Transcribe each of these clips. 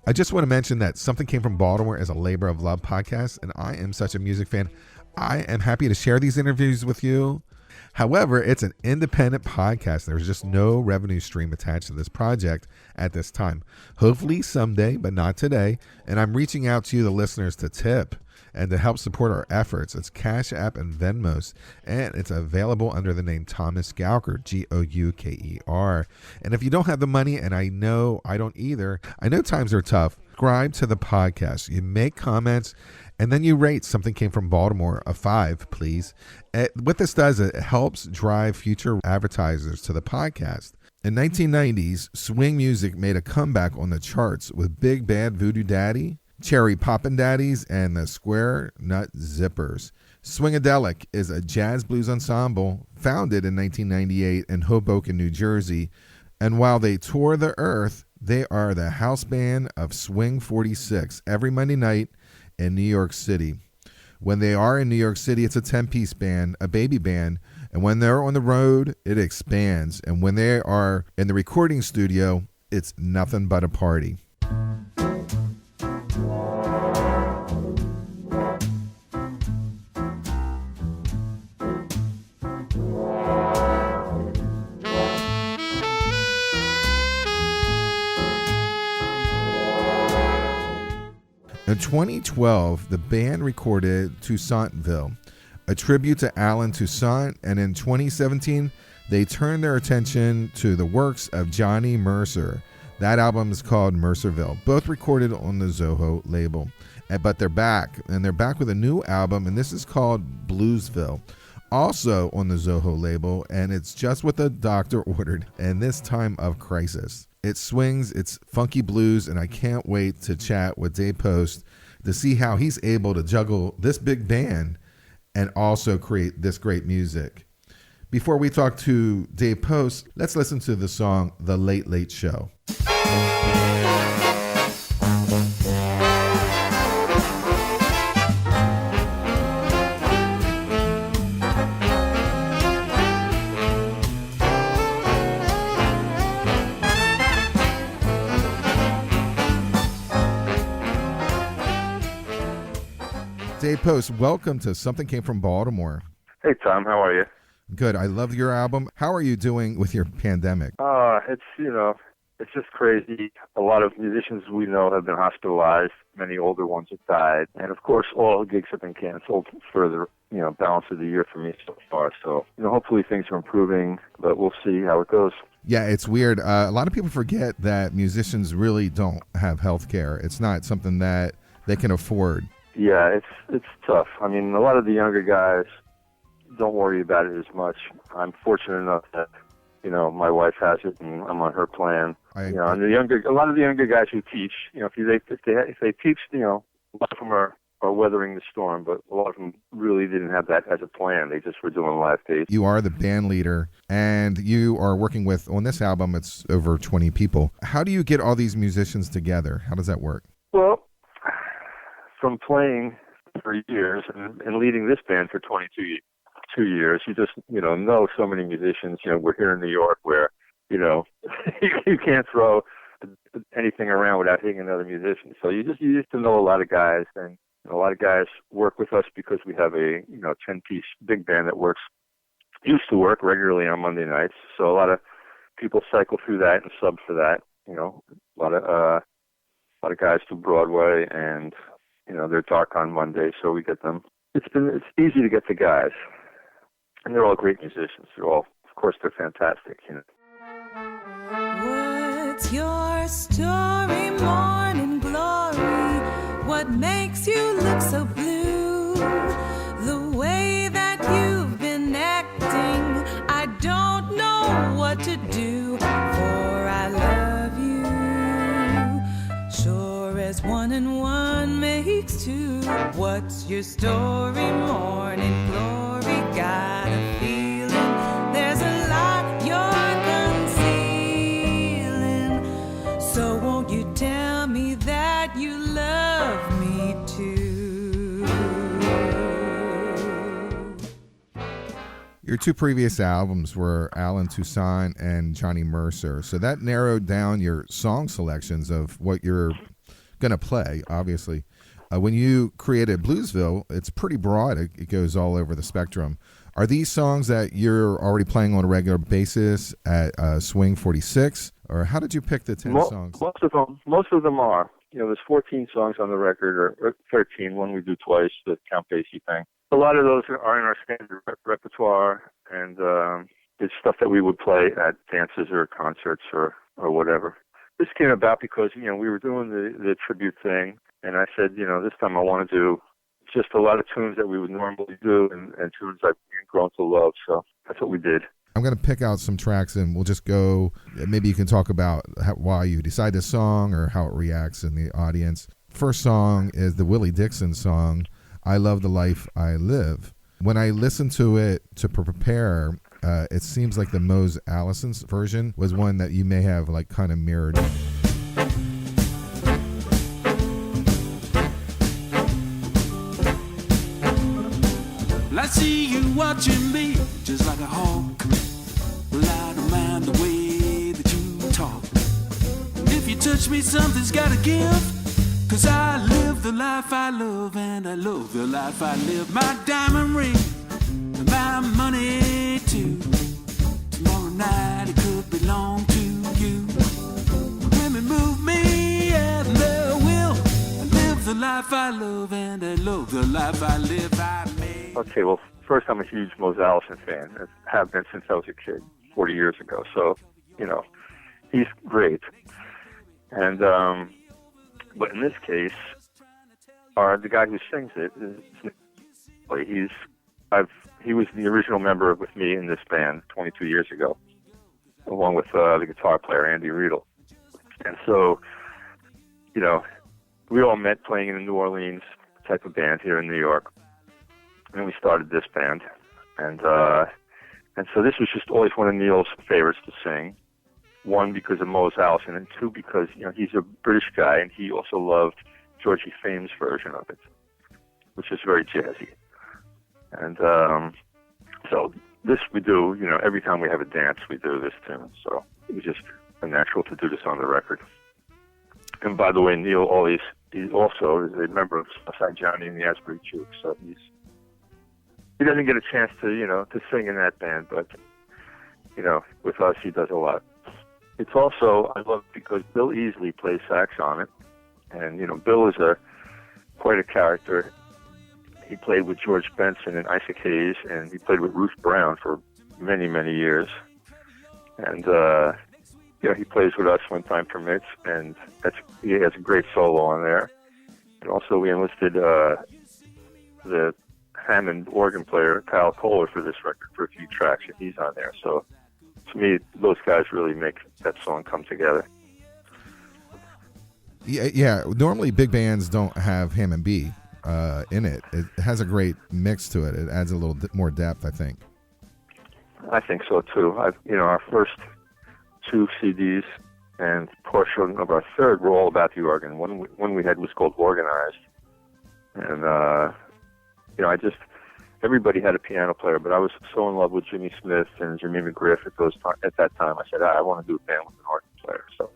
I just want to mention that Something Came from Baltimore is a labor of love podcast, and I am such a music fan. I am happy to share these interviews with you. However, it's an independent podcast. There's just no revenue stream attached to this project at this time. Hopefully someday, but not today. And I'm reaching out to you, the listeners, to tip and to help support our efforts. It's Cash App and Venmos, and it's available under the name Thomas Gauker, Gouker. And if you don't have the money, and I know I don't either, I know times are tough, subscribe to the podcast. You make comments, and then you rate Something Came from Baltimore a 5, please. What this does, it helps drive future advertisers to the podcast. In 1990s, swing music made a comeback on the charts with Big Bad Voodoo Daddy, Cherry Poppin Daddies, and the Square Nut Zippers. Swingadelic is a jazz blues ensemble founded in 1998 in Hoboken, New Jersey. And while they tour the earth, they are the house band of Swing 46 every Monday night in New York City. When they are in New York City, it's a 10-piece band, a baby band. And when they're on the road, it expands. And when they are in the recording studio, it's nothing but a party. In 2012, the band recorded Toussaintville, a tribute to Allen Toussaniant, and in 2017, they turned their attention to the works of Johnny Mercer. That album is called Mercerville, both recorded on the ZoHo label. But they're back, and they're back with a new album, and this is called Bluesville, also on the ZoHo label, and it's just what the doctor ordered in this time of crisis. It swings, it's funky blues, and I can't wait to chat with Dave Post to see how he's able to juggle this big band and also create this great music. Before we talk to Dave Post, let's listen to the song The Late Late Show. Dave Post, welcome to Something Came from Baltimore. Hey, Tom, how are you? Good. I love your album. How are you doing with your pandemic? It's just crazy. A lot of musicians we know have been hospitalized. Many older ones have died. And, of course, all gigs have been canceled for the, balance of the year for me so far. So, hopefully things are improving, but we'll see how it goes. Yeah, it's weird. A lot of people forget that musicians really don't have health care. It's not something that they can afford. Yeah, it's tough. I mean, a lot of the younger guys don't worry about it as much. I'm fortunate enough that, my wife has it and I'm on her plan. And a lot of the younger guys who teach, if they teach, a lot of them are weathering the storm, but a lot of them really didn't have that as a plan. They just were doing live dates. You are the band leader, and you are working with, on this album, it's over 20 people. How do you get all these musicians together? How does that work? Well, from playing for years and leading this band for 22 years, you just, know so many musicians. We're here in New York where, you can't throw anything around without hitting another musician. So you used to know a lot of guys, and a lot of guys work with us because we have a, 10-piece big band that used to work regularly on Monday nights. So a lot of people cycle through that and sub for that. A lot of guys do Broadway, and they're dark on Monday, so we get them. It's easy to get the guys, and they're all great musicians. Of course, they're fantastic. What's your story, morning glory? What makes you look so blue? The way that you've been acting, I don't know what to do, for I love you. Sure as 1 and 1 makes 2. What's your story, morning glory? Got a feeling there's a lot you're concealing. So won't you tell me that you love me too? Your two previous albums were Allen Toussaniant and Johnny Mercer. So that narrowed down your song selections of what your going to play, obviously. When you created Bluesville, it's pretty broad. It goes all over the spectrum. Are these songs that you're already playing on a regular basis at Swing 46, or how did you pick the 10 songs? Most of them are. There's 14 songs on the record, or 13. One we do twice, the Count Basie thing. A lot of those are in our standard repertoire, and it's stuff that we would play at dances or concerts or whatever. This came about because, we were doing the tribute thing, and I said, this time I want to do just a lot of tunes that we would normally do and tunes I've grown to love, so that's what we did. I'm going to pick out some tracks, and we'll just go, maybe you can talk about why you decide this song or how it reacts in the audience. First song is the Willie Dixon song, I Love the Life I Live. When I listened to it to prepare, it seems like the Mose Allison's version was one that you may have like kind of mirrored. I see you watching me just like a hawk. Well, I don't mind the way that you talk. If you touch me, something's gotta give. 'Cause I live the life I love, and I love the life I live. My diamond ring, and my money too. Tomorrow night it could belong to you. Women move me at their will. I live the life I love, and I love the life I live. I made. Okay, well, first, I'm a huge Mose Allison fan. I have been since I was a kid, 40 years ago. So, he's great. And, but in this case, the guy who sings it he was the original member with me in this band 22 years ago, along with the guitar player, Andy Riedel. And so, we all met playing in a New Orleans type of band here in New York. And we started this band, and so this was just always one of Neil's favorites to sing. One, because of Mose Allison, and two, because he's a British guy, and he also loved Georgie Fame's version of it, which is very jazzy. And so this we do, every time we have a dance, we do this tune. So it was just a natural to do this on the record. And by the way, Neil he also is a member of Southside Johnny and the Asbury Jukes, so he doesn't get a chance to sing in that band, but, with us, he does a lot. It's also, I love it because Bill Easley plays sax on it. And, Bill is quite a character. He played with George Benson and Isaac Hayes, and he played with Ruth Brown for many, many years. And, he plays with us when time permits, and he has a great solo on there. And also we enlisted the Hammond organ player, Kyle Kohler, for this record for a few tracks, and he's on there. So, to me, those guys really make that song come together. Yeah. Normally, big bands don't have Hammond B in it. It has a great mix to it. It adds a little more depth, I think. I think so too. Our first two CDs and portion of our third were all about the organ. One we had was called Organized, and everybody had a piano player, but I was so in love with Jimmy Smith and Jimmy McGriff at that time. I said, I want to do a band with an organ player. So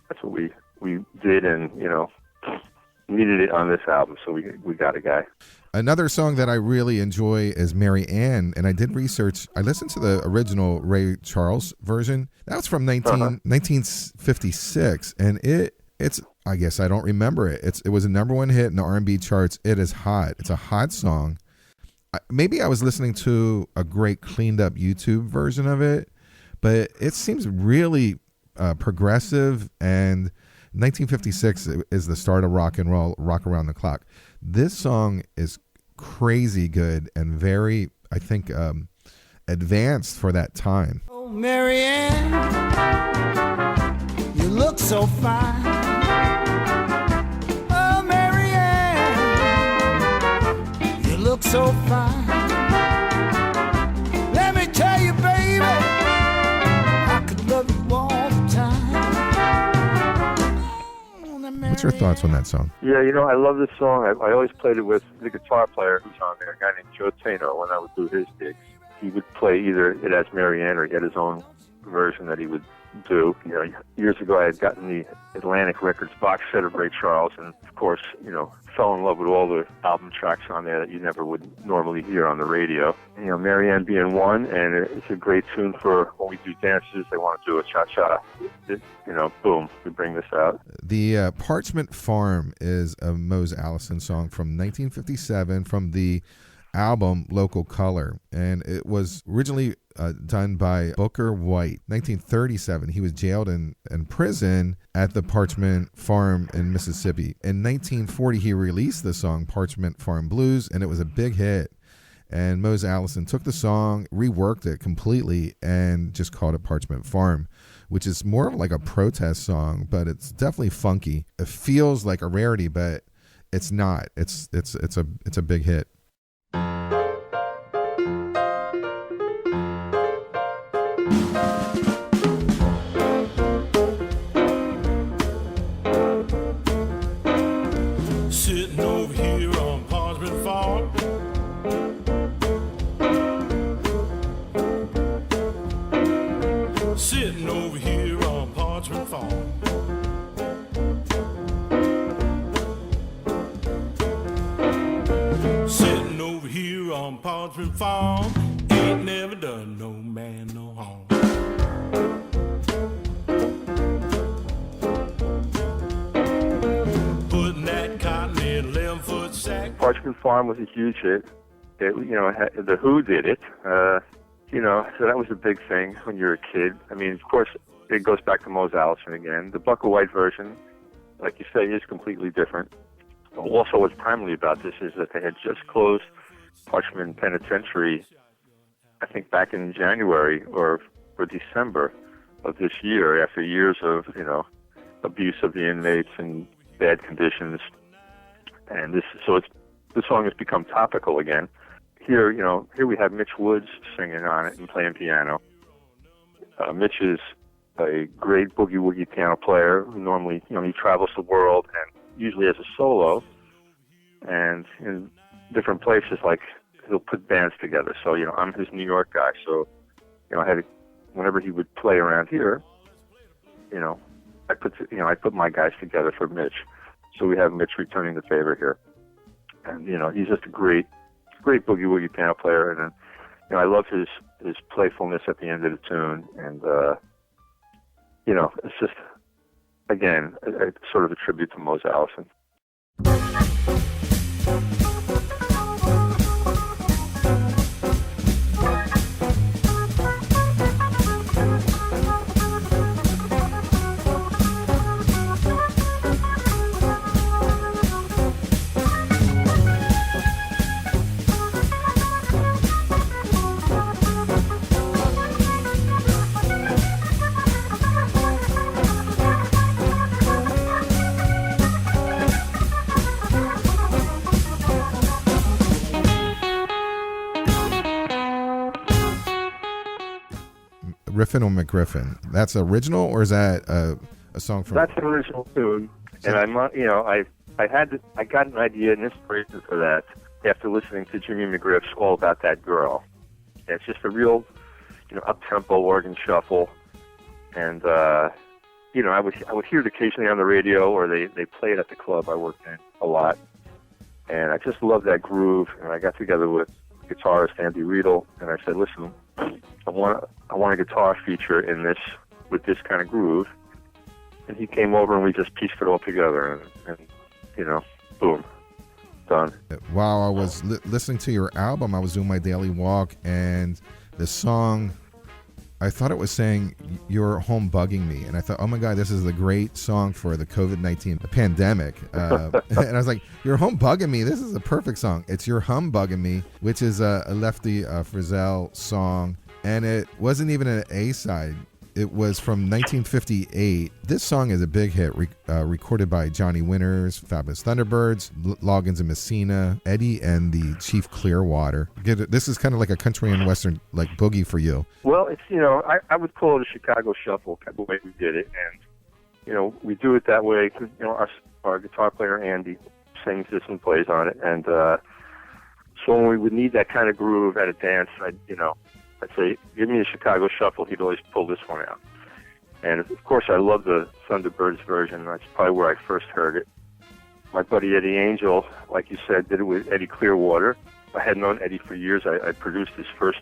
that's what we did, and, needed it on this album, so we got a guy. Another song that I really enjoy is Mary Ann, and I did research. I listened to the original Ray Charles version. That was from 1956, and it's I guess I don't remember it. It was a #1 hit in the R&B charts. It is hot. It's a hot song. Maybe I was listening to a great cleaned up YouTube version of it, but it seems really progressive, and 1956 is the start of rock and roll, rock around the clock. This song is crazy good and very, I think, advanced for that time. Oh, Mary Ann, you look so fine. Oh, Mary Ann, you look so fine. Let me tell you, baby, I could love you all the time. What's your thoughts on that song? Yeah, I love this song. I always played it with the guitar player who's on there, a guy named Joe Taino, when I would do his gigs. He would play either it as Mary Ann or he had his own version that he would do. You know, years ago I had gotten the Atlantic Records box set of Ray Charles, and of course, you know, fell in love with all the album tracks on there that you never would normally hear on the radio. You know, Marianne being one, and it's a great tune for when we do dances. They want to do a cha-cha. You know, boom, we bring this out. The Parchman Farm is a Mose Allison song from 1957 from the album Local Color, and it was originally done by Booker White. 1937, he was jailed in prison at the Parchman Farm in Mississippi. In 1940, he released the song Parchman Farm Blues, and it was a big hit. And Mose Allison took the song, reworked it completely, and just called it Parchman Farm, which is more of like a protest song, but it's definitely funky. It feels like a rarity, but it's not. It's a big hit. Sitting over here on Parchman Farm, sitting over here on Parchman Farm. Sitting over here on Parchman Farm, ain't never done no man no harm. Putting that cotton in 11-foot sack. Parchman Farm was a huge hit. It, you know, the Who did it. You know, so that was a big thing when you were a kid. I mean, of course, it goes back to Mose Allison again. The Bucka White version, like you say, is completely different. Also, what's timely about this is that they had just closed Parchman Penitentiary, I think back in January or December of this year, after years of, you know, abuse of the inmates and bad conditions. And the song has become topical again. Here, you know, here we have Mitch Woods singing on it and playing piano. Mitch is a great boogie-woogie piano player who normally, you know, he travels the world and usually has a solo. And in different places, like, he'll put bands together. So, you know, I'm his New York guy. So, you know, whenever he would play around here, you know, I put my guys together for Mitch. So we have Mitch returning the favor here. And, you know, he's just a great boogie-woogie piano player. And, you know, I love his playfulness at the end of the tune. And, you know, it's just, again, a sort of a tribute to Mose Allison. Riffin or McGriffin? That's original, or is that a song from? That's an original tune, and I got an idea and inspiration for that after listening to Jimmy McGriff's "All About That Girl." And it's just a real, you know, up-tempo organ shuffle, and you know, I would hear it occasionally on the radio, or they play it at the club I worked in a lot, and I just love that groove. And I got together with guitarist Andy Riedel, and I said, "Listen, I want a guitar feature in this with this kind of groove." And he came over and we just pieced it all together, and you know, boom, done. While I was listening to your album, I was doing my daily walk, and the song, I thought it was saying "You're Home Bugging Me," and I thought, oh my God, this is a great song for the COVID-19 pandemic. And I was like, "You're Home Bugging Me. This is a perfect song." It's "You're Hum Bugging Me," which is a Lefty Frizzell song, and it wasn't even an A-side. It was from 1958. This song is a big hit, recorded by Johnny Winters, Fabulous Thunderbirds, Loggins and Messina, Eddie, and the Chief Clearwater. This is kind of like a country and western like boogie for you. Well, it's, you know, I would call it a Chicago shuffle, the way we did it, and you know, we do it that way because, you know, our guitar player Andy sings this and plays on it, and so when we would need that kind of groove at a dance, I'd say, give me a Chicago shuffle. He'd always pull this one out. And of course, I love the Thunderbirds version. That's probably where I first heard it. My buddy Eddie Angel, like you said, did it with Eddie Clearwater. I had known Eddie for years. I produced his first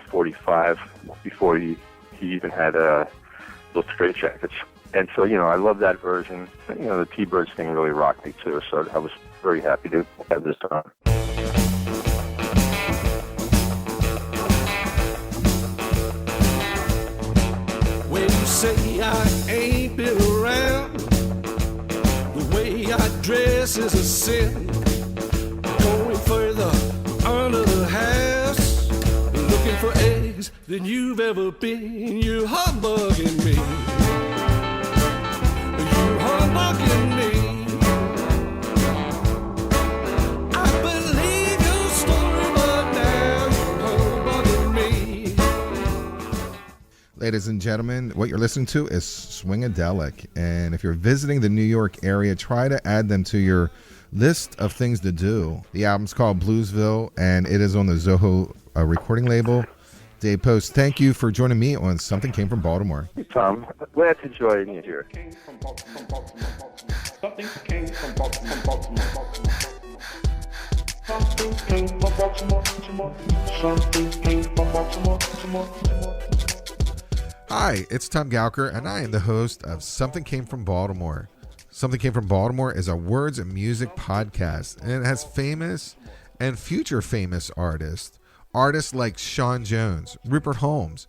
45 before he even had little straight jackets. And so, I love that version. The T-Birds thing really rocked me too. So I was very happy to have this on. When you say I ain't been around, the way I dress is a sin. Going further under the house, looking for eggs than you've ever been. You're humbugging me. You're humbugging me. I believe your story, but now you're humbugging me. Ladies and gentlemen, what you're listening to is Swingadelic. And if you're visiting the New York area, try to add them to your list of things to do. The album's called Bluesville, and it is on the ZoHo recording label. Dave Post, thank you for joining me on Something Came from Baltimore. Hey, Tom. Glad to join you here. Something came from Baltimore. Something came from Baltimore. Something came from Baltimore. Hi, it's Tom Gauker, and I am the host of Something Came from Baltimore. Something Came from Baltimore is a words and music podcast, and it has famous and future famous artists like Sean Jones, Rupert Holmes,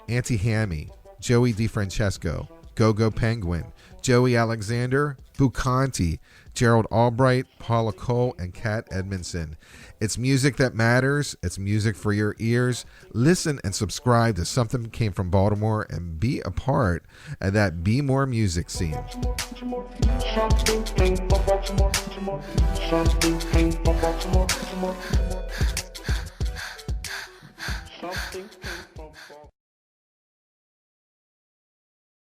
Auntie Hammy, Joey DeFrancesco, Go-Go Penguin, Joey Alexander, Bucanti, Gerald Albright, Paula Cole, and Kat Edmondson. It's music that matters. It's music for your ears. Listen and subscribe to Something Came from Baltimore and be a part of that Be More music scene. Something came from Baltimore. Something came from Baltimore. Something